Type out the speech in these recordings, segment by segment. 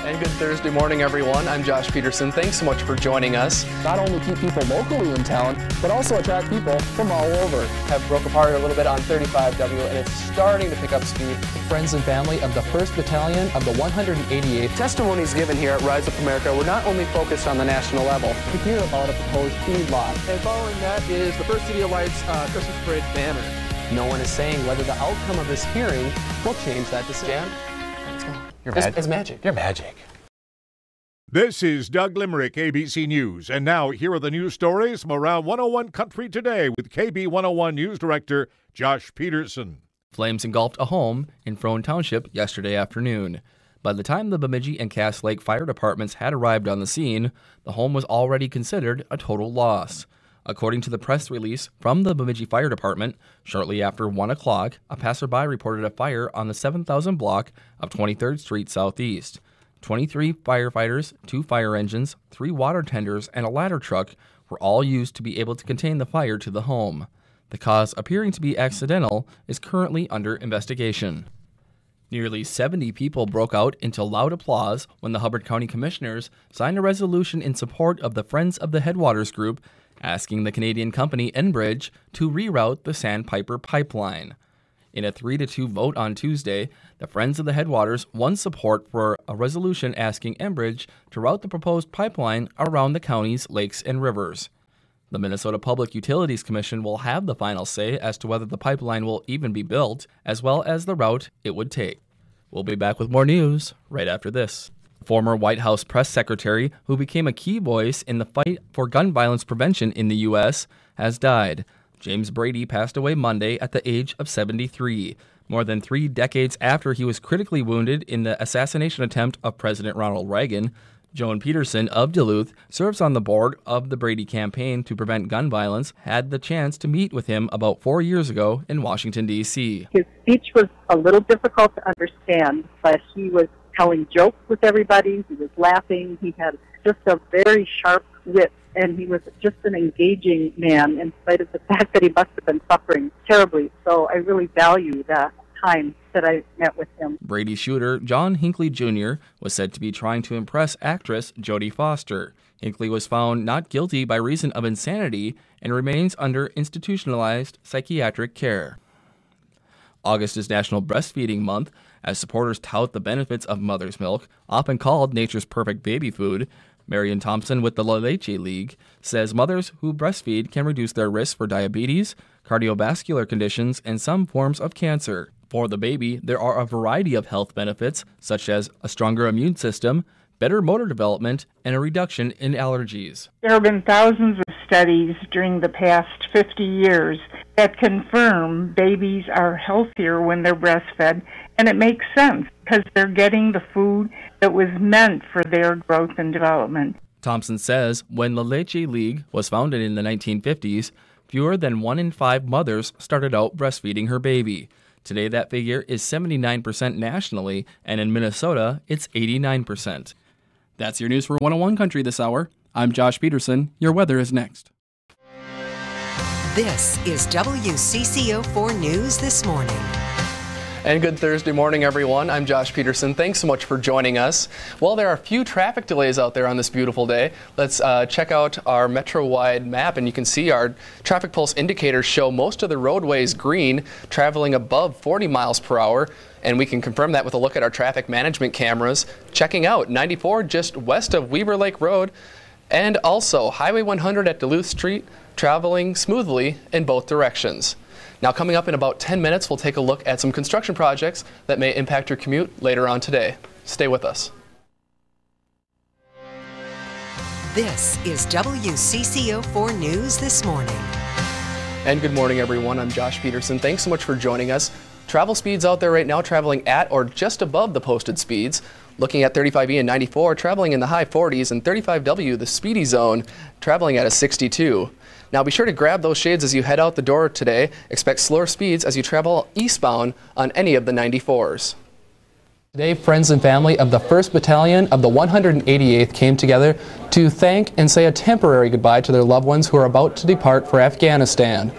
And good Thursday morning, everyone. I'm Josh Peterson. Thanks so much for joining us. Not only keep people locally in town, but also attract people from all over. Have broke apart a little bit on 35W, and it's starting to pick up speed. Friends and family of the 1st Battalion of the 188th. Testimonies given here at Rise Up America were not only focused on the national level. To hear about a proposed speed law. And following that is the First City of Lights Christmas Parade banner. No one is saying whether the outcome of this hearing will change that decision. It's magic. You're magic. This is Doug Limerick, ABC News. And now, here are the news stories from around 101 Country Today with KB 101 News Director Josh Peterson. Flames engulfed a home in Frone Township yesterday afternoon. By the time the Bemidji and Cass Lake fire departments had arrived on the scene, the home was already considered a total loss. According to the press release from the Bemidji Fire Department, shortly after 1 o'clock, a passerby reported a fire on the 7,000 block of 23rd Street Southeast. 23 firefighters, 2 fire engines, 3 water tenders, and a ladder truck were all used to be able to contain the fire to the home. The cause, appearing to be accidental, is currently under investigation. Nearly 70 people broke out into loud applause when the Hubbard County Commissioners signed a resolution in support of the Friends of the Headwaters Group, asking the Canadian company Enbridge to reroute the Sandpiper pipeline. In a 3-2 vote on Tuesday, the Friends of the Headwaters won support for a resolution asking Enbridge to route the proposed pipeline around the county's lakes and rivers. The Minnesota Public Utilities Commission will have the final say as to whether the pipeline will even be built, as well as the route it would take. We'll be back with more news right after this. Former White House press secretary, who became a key voice in the fight for gun violence prevention in the U.S., has died. James Brady passed away Monday at the age of 73, more than 3 decades after he was critically wounded in the assassination attempt of President Ronald Reagan. Joan Peterson of Duluth serves on the board of the Brady Campaign to Prevent Gun Violence, had the chance to meet with him about 4 years ago in Washington, D.C. His speech was a little difficult to understand, but he was telling jokes with everybody. He was laughing. He had just a very sharp wit, and he was just an engaging man in spite of the fact that he must have been suffering terribly. So I really value that time that I met with him. Brady's shooter, John Hinckley Jr., was said to be trying to impress actress Jodie Foster. Hinckley was found not guilty by reason of insanity and remains under institutionalized psychiatric care. August is National Breastfeeding Month, as supporters tout the benefits of mother's milk, often called nature's perfect baby food. Marion Thompson with the La Leche League says mothers who breastfeed can reduce their risk for diabetes, cardiovascular conditions, and some forms of cancer. For the baby, there are a variety of health benefits, such as a stronger immune system, better motor development, and a reduction in allergies. There have been thousands of studies during the past 50 years that confirm babies are healthier when they're breastfed, and it makes sense because they're getting the food that was meant for their growth and development. Thompson says when La Leche League was founded in the 1950s, fewer than 1 in 5 mothers started out breastfeeding her baby. Today, that figure is 79% nationally, and in Minnesota, it's 89%. That's your news for 101 Country this hour. I'm Josh Peterson. Your weather is next. This is WCCO News This Morning. And good Thursday morning, everyone. I'm Josh Peterson. Thanks so much for joining us. Well, there are a few traffic delays out there on this beautiful day. Let's check out our Metro-wide map, and you can see our traffic pulse indicators show most of the roadways green, traveling above 40 miles per hour. And we can confirm that with a look at our traffic management cameras. Checking out 94 just west of Weaver Lake Road, and also Highway 100 at Duluth Street, traveling smoothly in both directions. Now, coming up in about 10 minutes, we'll take a look at some construction projects that may impact your commute later on today. Stay with us. This is WCCO News This Morning. And good morning, everyone. I'm Josh Peterson. Thanks so much for joining us. Travel speeds out there right now traveling at or just above the posted speeds. Looking at 35E and 94, traveling in the high 40s, and 35W, the speedy zone, traveling at a 62. Now be sure to grab those shades as you head out the door today. Expect slower speeds as you travel eastbound on any of the 94s. Today, friends and family of the 1st Battalion of the 188th came together to thank and say a temporary goodbye to their loved ones who are about to depart for Afghanistan.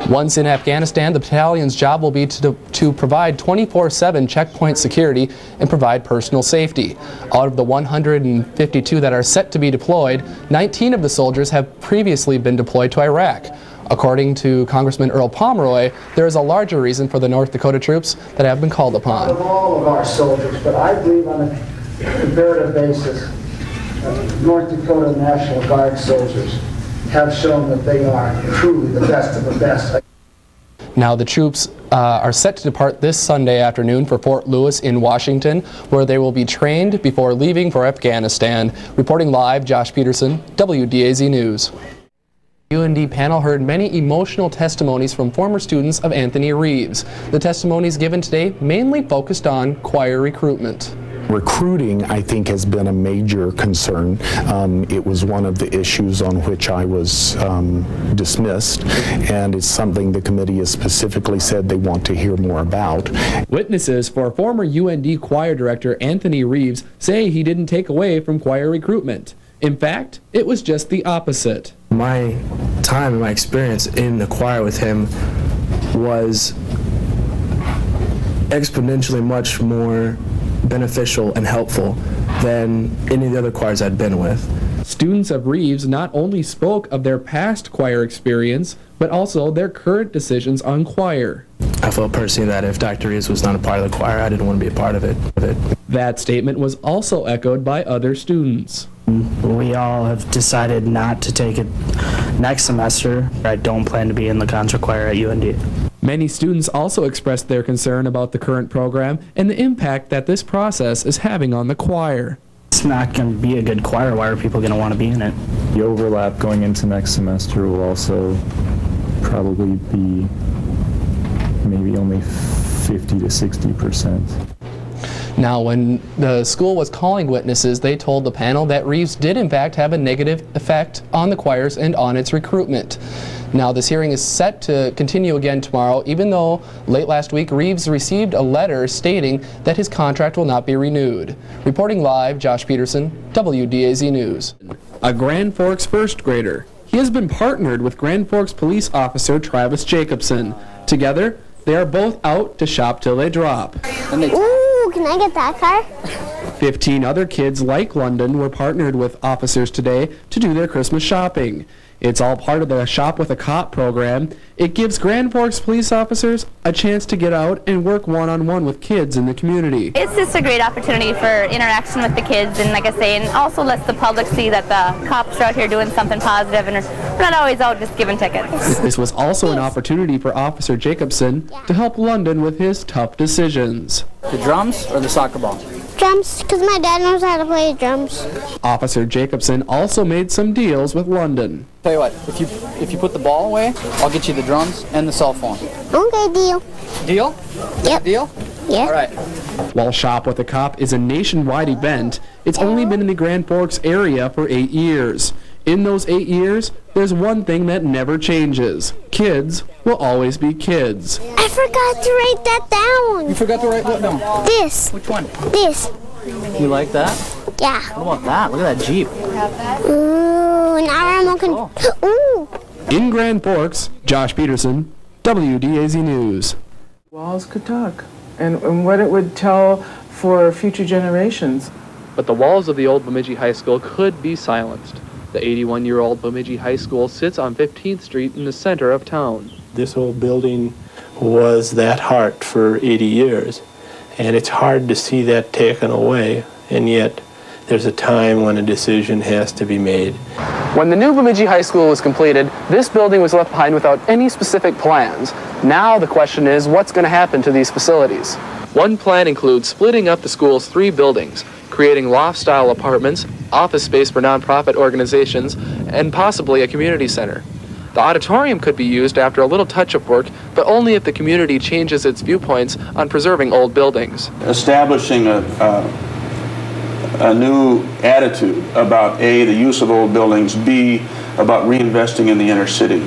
Once in Afghanistan, the battalion's job will be to provide 24/7 checkpoint security and provide personal safety. Out of the 152 that are set to be deployed, 19 of the soldiers have previously been deployed to Iraq. According to Congressman Earl Pomeroy, there is a larger reason for the North Dakota troops that have been called upon. Not of all of our soldiers, but I believe on a comparative basis, North Dakota National Guard soldiers have shown that they are truly the best of the best. Now the troops are set to depart this Sunday afternoon for Fort Lewis in Washington, where they will be trained before leaving for Afghanistan. Reporting live, Josh Peterson, WDAZ News. UND panel heard many emotional testimonies from former students of Anthony Reeves. The testimonies given today mainly focused on choir recruitment. Recruiting, I think, has been a major concern. It was one of the issues on which I was dismissed, and it's something the committee has specifically said they want to hear more about. Witnesses for former UND choir director Anthony Reeves say he didn't take away from choir recruitment. In fact, it was just the opposite. My time and my experience in the choir with him was exponentially much more beneficial and helpful than any of the other choirs I'd been with. Students of Reeves not only spoke of their past choir experience, but also their current decisions on choir. I felt personally that if Dr. Reeves was not a part of the choir, I didn't want to be a part of it. That statement was also echoed by other students. We all have decided not to take it next semester. I don't plan to be in the concert choir at UND. Many students also expressed their concern about the current program and the impact that this process is having on the choir. It's not going to be a good choir. Why are people going to want to be in it? The overlap going into next semester will also probably be maybe only 50 to 60%. Now, when the school was calling witnesses, they told the panel that Reeves did in fact have a negative effect on the choirs and on its recruitment. Now, this hearing is set to continue again tomorrow, even though late last week Reeves received a letter stating that his contract will not be renewed. Reporting live, Josh Peterson, WDAZ News. A Grand Forks first grader. He has been partnered with Grand Forks police officer Travis Jacobson. Together, they are both out to shop till they drop. Ooh, can I get that car? 15 other kids like London were partnered with officers today to do their Christmas shopping. It's all part of the Shop with a Cop program. It gives Grand Forks police officers a chance to get out and work one-on-one with kids in the community. It's just a great opportunity for interaction with the kids, and like I say, and also lets the public see that the cops are out here doing something positive and we're not always out just giving tickets. This was also an opportunity for Officer Jacobson to help London with his tough decisions. The drums or the soccer ball? Drums, because my dad knows how to play drums. Officer Jacobson also made some deals with London. Tell you what, if you put the ball away, I'll get you the drums and the cell phone. Okay, deal. Deal? Yep. Deal? Yeah. All right. While Shop with a Cop is a nationwide event, it's only been in the Grand Forks area for 8 years. In those 8 years, there's one thing that never changes. Kids will always be kids. I forgot to write that down. You forgot to write what down? This. Which one? This. You like that? Yeah. What about that? Look at that Jeep. Ooh, now I'm looking. Ooh. In Grand Forks, Josh Peterson, WDAZ News. Walls could talk, and what it would tell for future generations. But the walls of the old Bemidji High School could be silenced. The 81-year-old Bemidji High School sits on 15th Street in the center of town. This old building was that heart for 80 years, and it's hard to see that taken away, and yet there's a time when a decision has to be made. When the new Bemidji High School was completed, this building was left behind without any specific plans. Now the question is, what's going to happen to these facilities? One plan includes splitting up the school's 3 buildings, creating loft-style apartments, office space for nonprofit organizations, and possibly a community center. The auditorium could be used after a little touch-up work, but only if the community changes its viewpoints on preserving old buildings. Establishing a new attitude about A, the use of old buildings, B, about reinvesting in the inner city.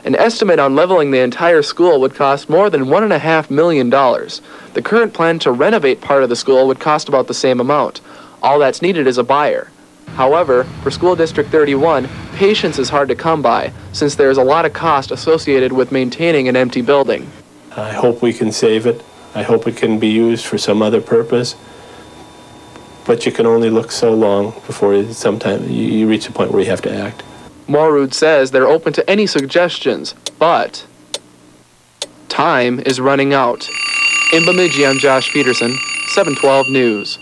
An estimate on leveling the entire school would cost more than $1.5 million. The current plan to renovate part of the school would cost about the same amount. All that's needed is a buyer. However, for School District 31, patience is hard to come by, since there is a lot of cost associated with maintaining an empty building. I hope we can save it. I hope it can be used for some other purpose. But you can only look so long before sometimes you reach a point where you have to act. Morrud says they're open to any suggestions, but time is running out. In Bemidji, I'm Josh Peterson, 712 News.